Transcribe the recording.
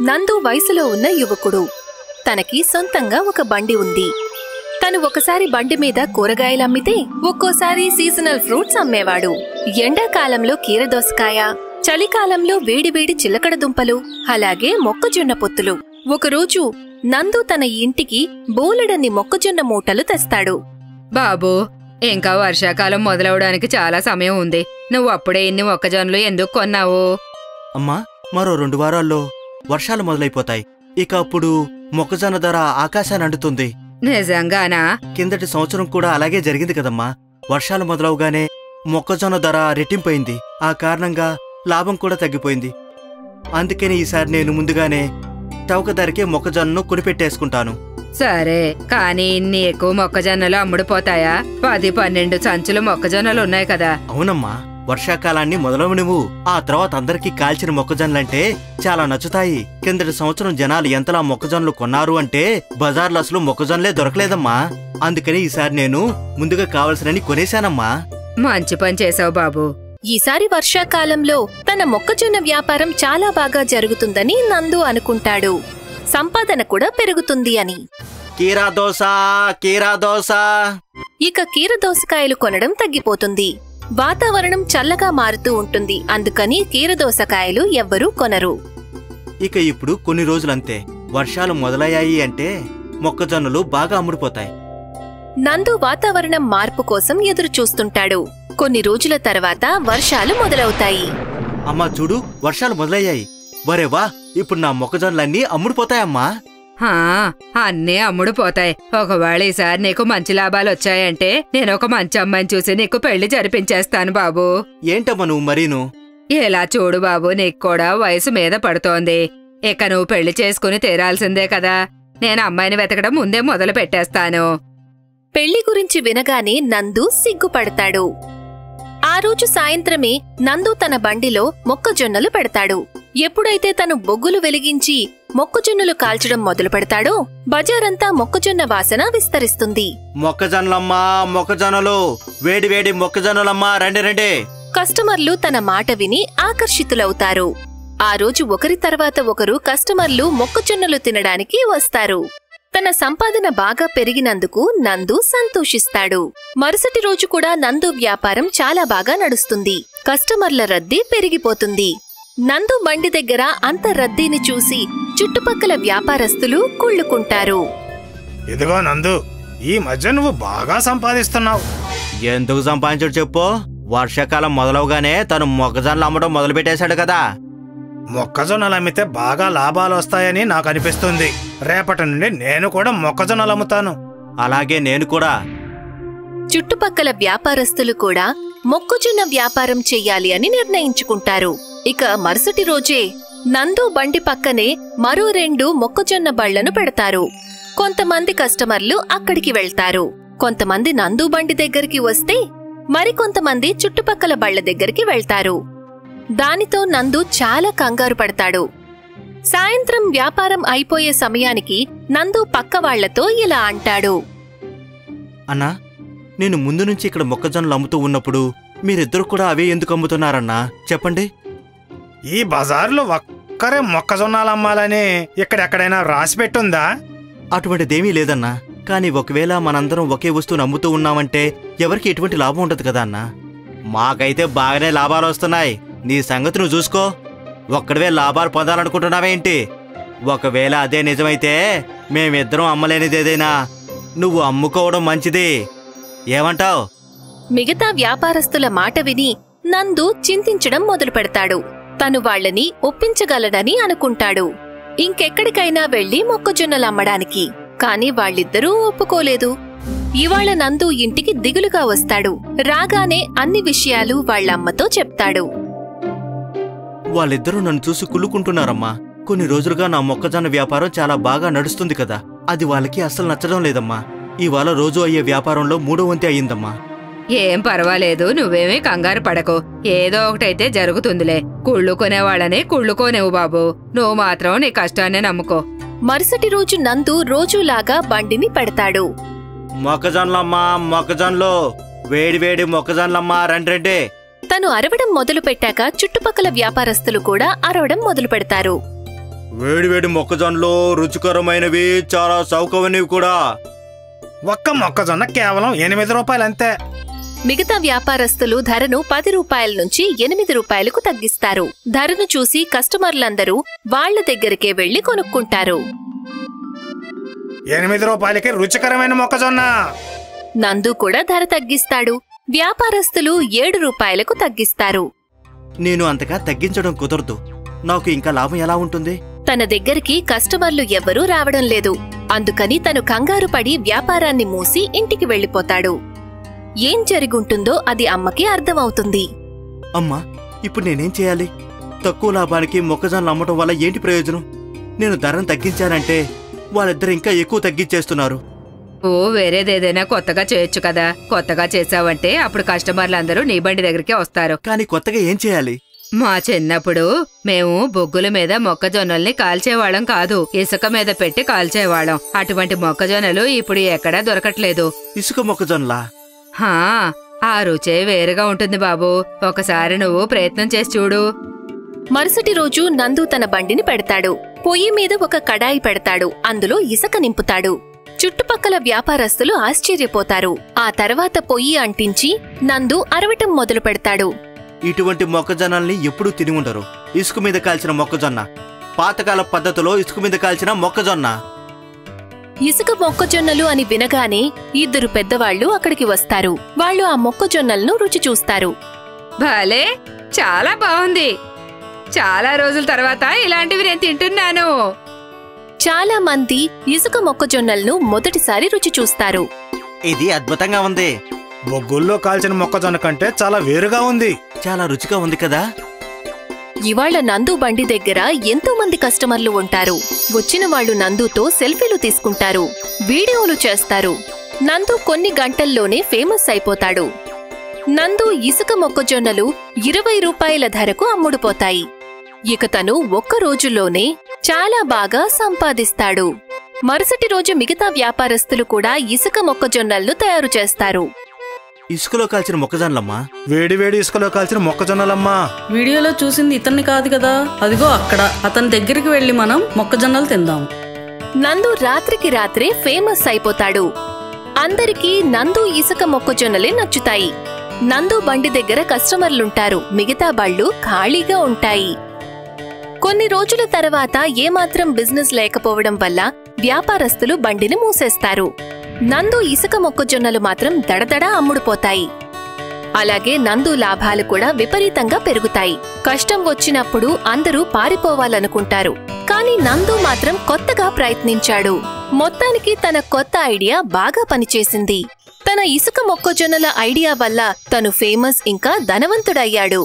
నందు వయసులో ఉన్న యువకుడు. తనకి సొంతంగా ఒక బండి ఉంది. తను ఒకసారి బండి మీద కూరగాయలమ్మితే ఒక్కోసారి సీజనల్ ఫ్రూట్స్ అమ్మేవాడు. ఎండాకాలంలో కీరదోసకాయ, చలికాలంలో వేడివేడి చిలకడ దుంపలు, అలాగే మొక్కజొన్న పొత్తులు. ఒకరోజు నందు తన ఇంటికి బోలెడన్ని మొక్కజొన్న మూటలు తెస్తాడు. బాబూ, ఇంకా వర్షాకాలం మొదలవడానికి చాలా సమయం ఉంది. నువ్వు అప్పుడే ఇన్ని మొక్కజొన్నలు ఎందుకు కొన్నావు? అమ్మా, మరో 2 వారాల్లో వర్షాలు మొదలైపోతాయి. ఇక అప్పుడు మొక్కజొన్న ధర ఆకాశాన్ని అంటుతుంది. నిజంగానా? కిందటి సంవత్సరం కూడా అలాగే జరిగింది కదమ్మా. వర్షాలు మొదలవగానే మొక్కజొన్న ధర రెట్టింపైంది. ఆ కారణంగా లాభం కూడా తగ్గిపోయింది. అందుకని ఈసారి నేను ముందుగానే చౌక ధరకే మొక్కజొన్నను కొనిపెట్టేసుకుంటాను. సరే, కానీ ఇన్ని ఎక్కువ మొక్కజొన్నలు అమ్ముడుపోతాయా? 10-12 సంచులు మొక్కజొన్నలు ఉన్నాయి కదా. అవునమ్మా, వర్షాకాలాన్ని మొదలవనివ్వు. ఆ తర్వాత అందరికీ కాల్చిన మొక్కజొన్నలంటే చాలా నచ్చుతాయి. కిందటి సంవత్సరం జనాలు ఎంతలా మొక్కజొన్నలు కొన్నారు అంటే బజార్లో అసలు మొక్కజొన్నలే దొరకలేదమ్మా. అందుకని ఈసారి నేను ముందుగా కావలసినని కొనేశానమ్మా. మంచి పని చేసావు బాబు. ఈసారి వర్షాకాలంలో తన మొక్కజొన్న వ్యాపారం చాలా బాగా జరుగుతుందని నందు అనుకుంటాడు. సంపాదన కూడా పెరుగుతుంది అని. కీరా దోస. ఇక కీరదోసకాయలు కొనడం తగ్గిపోతుంది. వాతావరణం చల్లగా మారుతూ ఉంటుంది. అందుకని కీరదోసకాయలు ఎవ్వరూ కొనరు. ఇక ఇప్పుడు కొన్ని రోజులంతే. వర్షాలు మొదలయ్యాయి అంటే మొక్కజొన్నలు బాగా అమ్ముడుపోతాయి. నందు వాతావరణం మార్పు కోసం ఎదురు చూస్తుంటాడు. కొన్ని రోజుల తర్వాత వర్షాలు మొదలవుతాయి. అమ్మా చూడు, వర్షాలు మొదలయ్యాయి. వరేవా, ఇప్పుడు నా మొక్కజొన్నలన్నీ అమ్ముడుపోతాయమ్మా. అన్నీ అమ్ముడుపోతాయి. ఒకవేళ ఈసారి నీకు మంచి లాభాలు వచ్చాయంటే నేను ఒక మంచి అమ్మాయిని చూసి నీకు పెళ్లి జరిపించేస్తాను బాబు. ఏంటమ్మా నువ్వు మరీను? ఇలా చూడు బాబు, నీకు కూడా వయసు మీద పడుతోంది. ఇక నువ్వు పెళ్లి చేసుకుని తీరాల్సిందే కదా. నేను అమ్మాయిని వెతకడం ముందే మొదలు పెట్టేస్తాను. పెళ్లి గురించి వినగానే నందు సిగ్గుపడతాడు. ఆ రోజు సాయంత్రమే నందు తన బండిలో మొక్కజొన్నలు పెడతాడు. ఎప్పుడైతే తను బొగ్గులు వెలిగించి మొక్కజొన్నలు కాల్చడం మొదలు పెడతాడో బజారంతా మొక్కజొన్న వాసన విస్తరిస్తుంది. మొక్కజొన్నలమ్మా, మొక్కజొన్నలు, వేడి వేడి మొక్కజొన్నలమ్మా, రండి రండి. కస్టమర్లు తన మాట విని ఆకర్షితులవుతారు. ఆ రోజు ఒకరి తర్వాత ఒకరు కస్టమర్లు మొక్కజొన్నలు తినడానికి వస్తారు. తన సంపాదన బాగా పెరిగినందుకు నందు సంతోషిస్తాడు. మరుసటి రోజు కూడా నందు వ్యాపారం చాలా బాగా నడుస్తుంది. కస్టమర్ల రద్దీ పెరిగిపోతుంది. నందు బండి దగ్గర అంత రద్దీని చూసి చుట్టుపక్కల వ్యాపారస్తులు కుళ్ళుకుంటారు. ఇదిగో నందు, ఈ మధ్య నువ్వు బాగా సంపాదిస్తున్నావు. ఎందుకు సంపాదించడు చెప్పు? వర్షాకాలం మొదలవగానే తను మొక్కజొన్నలు అమ్మడం మొదలు పెట్టేశాడు కదా. మొక్కజొన్నలు అమ్మితే బాగా లాభాలు వస్తాయని నాకు అనిపిస్తుంది. రేపటి నుండి నేను కూడా మొక్కజొన్నలు అమ్ముతాను. అలాగే నేను కూడా. చుట్టుపక్కల వ్యాపారస్తులు కూడా మొక్కజొన్న వ్యాపారం చెయ్యాలి అని నిర్ణయించుకుంటారు. ఇక మరుసటి రోజే నందు బండి పక్కనే మరో 2 మొక్కజొన్న బళ్లను పెడతారు. కొంతమంది కస్టమర్లు అక్కడికి వెళ్తారు. కొంతమంది నందు బండి దగ్గరికి వస్తే మరికొంతమంది చుట్టుపక్కల బళ్ల దగ్గరికి వెళ్తారు. దానితో నందు చాలా కంగారు పడతాడు. సాయంత్రం వ్యాపారం అయిపోయే సమయానికి నందు పక్క వాళ్లతో ఇలా అంటాడు. అన్నా, నేను ముందు నుంచి ఇక్కడ మొక్కజొన్నలు అమ్ముతూ ఉన్నప్పుడు మీరిద్దరు కూడా అవే ఎందుకు అమ్ముతున్నారన్నా చెప్పండి. ఈ బజార్లో ఒక్కరే మొక్కజొన్నలు అమ్మాలని ఇక్కడెక్కడైనా రాసిపెట్టుందా? అటువంటిదేమీ లేదన్నా. కానీ ఒకవేళ మనందరం ఒకే వస్తువును అమ్ముతూ ఉన్నామంటే ఎవరికి ఎటువంటి లాభం ఉండదు కదా అన్నా. మాకైతే బాగానే లాభాలు వస్తున్నాయి. నీ సంగతి నువ్వు చూసుకో. ఒక్కడవే లాభాలు పొందాలనుకుంటున్నావేంటి? ఒకవేళ అదే నిజమైతే మేమిద్దరం అమ్మలేనిదేదైనా నువ్వు అమ్ముకోవడం మంచిది. ఏమంటావ్? మిగతా వ్యాపారస్తుల మాట విని నందు చింతించడం మొదలు పెడతాడు. తను వాళ్లని ఒప్పించగలడని అనుకుంటాడు. ఇంకెక్కడికైనా వెళ్లి మొక్కజొన్నలమ్మడానికి. కాని వాళ్ళిద్దరూ ఒప్పుకోలేదు. ఇవాళ నందు ఇంటికి దిగులుగా వస్తాడు. రాగానే అన్ని విషయాలు వాళ్లమ్మతో చెప్తాడు. వాళ్ళిద్దరూ నన్ను చూసి కుళ్ళుకుంటున్నారమ్మా. కొన్ని రోజులుగా నా మొక్కజొన్న వ్యాపారం చాలా బాగా నడుస్తుంది కదా. అది వాళ్ళకి అస్సలు నచ్చడం లేదమ్మా. ఇవాళ రోజు అయ్యే వ్యాపారంలో 3వ వంతు అయ్యిందమ్మా. ఏం పర్వాలేదు, నువ్వేమీ కంగారు పడకు. ఏదో ఒకటైతే జరుగుతుందిలే. కుళ్ళుకునేవాళ్ళని కుళ్ళుకోనేవు బాబు. నువ్వు మాత్రం నీ కష్టాన్ని నమ్ముకో. మరుసటి రోజు నందు రోజులాగా బండిని పెడతాడు. మొక్కజొన్నలమ్మా, మొక్కజొన్నలు, వేడి వేడి మొక్కజొన్నలమ్మా, రండి. తను అరవడం మొదలు పెట్టాక చుట్టుపక్కల వ్యాపారస్తులు కూడా అరవడం మొదలు పెడతారు. వేడివేడి మొక్కజొన్నలు రుచికరమైనవి, చాలా చౌకమైనవి కూడా. ఒక్క మొక్కజొన్న కేవలం 8 రూపాయలు అంతే. మిగతా వ్యాపారస్తులు ధరను 10 రూపాయల నుంచి 8 రూపాయలకు తగ్గిస్తారు. ధరను చూసి కస్టమర్లందరూ వాళ్ల దగ్గరికే వెళ్లి కొనుక్కుంటారు. 8 రూపాయలకి రుచికరమైన మొక్కజొన్న. నందు కూడా ధర తగ్గిస్తాడు. వ్యాపారస్తులు 7 రూపాయలకు తగ్గిస్తారు. నేను అంతగా తగ్గించడం కుదరదు. నాకు ఇంకా లాభం ఎలా ఉంటుంది? తన దగ్గరికి కస్టమర్లు ఎవ్వరూ రావడం లేదు. అందుకని తను కంగారు పడి వ్యాపారాన్ని మూసి ఇంటికి వెళ్లిపోతాడు. ఏం జరిగుంటుందో అది అమ్మకి అర్థమవుతుంది. అమ్మా, ఇప్పుడు నేనేం చేయాలి? తక్కువ లాభానికి మొక్కజొన్నలు అమ్మటం వల్ల ఏంటి ప్రయోజనం? నేను ధరను తగ్గించానంటే వాళ్ళిద్దరు ఇంకా ఎక్కువ తగ్గించేస్తున్నారు. ఓ వేరేదేదైనా కొత్తగా చేయొచ్చు కదా. కొత్తగా చేసావంటే అప్పుడు కస్టమర్లందరూ నీ బండి దగ్గరికే వస్తారు. కానీ కొత్తగా ఏం చేయాలి? మా చిన్నప్పుడు మేము బొగ్గుల మీద మొక్కజొన్నల్ని కాల్చేవాళ్ళం కాదు, ఇసుక మీద పెట్టి కాల్చేవాళ్ళం. అటువంటి మొక్కజొన్నలు ఇప్పుడు ఎక్కడా దొరకట్లేదు. ఇసుక మొక్కజొన్నలా? హా, ఆ రుచే వేరుగా ఉంటుంది బాబూ. ఒకసారి నువ్వు ప్రయత్నం చేసి చూడు. మరుసటి రోజు నందు తన బండిని పెడతాడు. పొయ్యి మీద ఒక కడాయి పెడతాడు. అందులో ఇసుక నింపుతాడు. చుట్టుపక్కల వ్యాపారస్తులు ఆశ్చర్యపోతారు. ఆ తర్వాత పొయ్యి అంటించి నందు అరవటం మొదలు పెడతాడు. ఇటువంటి మొక్కజొన్నల్ని ఎప్పుడూ తిని ఉండరు. ఇసుక మీద కాల్చిన మొక్కజొన్న, పాతకాల పద్ధతిలో ఇసుక మీద కాల్చిన మొక్కజొన్న. ఇసుక మొక్కజొన్నలు అని వినగానే 2 పెద్దవాళ్లు అక్కడికి వస్తారు. వాళ్ళు ఆ మొక్కజొన్నలను రుచి చూస్తారు. భలే, చాలా బాగుంది. చాలా రోజుల తర్వాత ఇలాంటివి నేను తింటున్నాను. చాలా మంది ఇసుక మొక్కజొన్నలను మొదటిసారి రుచి చూస్తారు. ఇది అద్భుతంగా ఉంది. బొగ్గుల్లో కాల్చిన మొక్కజొన్న కంటే చాలా వేరుగా ఉంది. చాలా రుచిగా ఉంది కదా. ఇవాళ నందు బండి దగ్గర ఎంతో మంది కస్టమర్లు ఉంటారు. వచ్చిన వాళ్ళు నందుతో సెల్ఫీలు తీసుకుంటారు, వీడియోలు చేస్తారు. నందు కొన్ని గంటల్లోనే ఫేమస్ అయిపోతాడు. నందు ఇసుక మొక్కజొన్నలు 20 రూపాయల ధరకు అమ్ముడుపోతాయి. ఇక తను ఒక్క రోజులోనే చాలా బాగా సంపాదిస్తాడు. మరుసటి రోజు మిగతా వ్యాపారస్తులు కూడా ఇసుక మొక్కజొన్నలను తయారు చేస్తారు. ఇసుకలో కాల్చిన మొక్కజొన్నలమ్మా. వేడివేడి ఇసుకలో కాల్చిన మొక్కజొన్నలమ్మా. వీడియోలో చూసింది ఇతన్ని కాదు కదా, అదిగో అక్కడ. అతని దగ్గరికి వెళ్లి మనం మొక్కజొన్నలు తిందాం. నందు రాత్రికి రాత్రే ఫేమస్ అయిపోతాడు. అందరికీ నందు ఇసుక మొక్కజొన్నలే నచ్చుతాయి. నందు బండి దగ్గర కస్టమర్లుంటారు. మిగతా బళ్ళు ఖాళీగా ఉంటాయి. కొన్ని రోజుల తర్వాత ఏమాత్రం బిజినెస్ లేకపోవడం వల్ల వ్యాపారస్తులు బండిని మూసేస్తారు. నందు ఇసుక మొక్కజొన్నలు మాత్రం దడదడా అమ్ముడుపోతాయి. అలాగే నందు లాభాలు కూడా విపరీతంగా పెరుగుతాయి. కష్టం వచ్చినప్పుడు అందరూ పారిపోవాలనుకుంటారు. కానీ నందు మాత్రం కొత్తగా ప్రయత్నించాడు. మొత్తానికి తన కొత్త ఐడియా బాగా పనిచేసింది. తన ఇసుక మొక్కజొన్నల ఐడియా వల్ల తను ఫేమస్ ఇంకా ధనవంతుడయ్యాడు.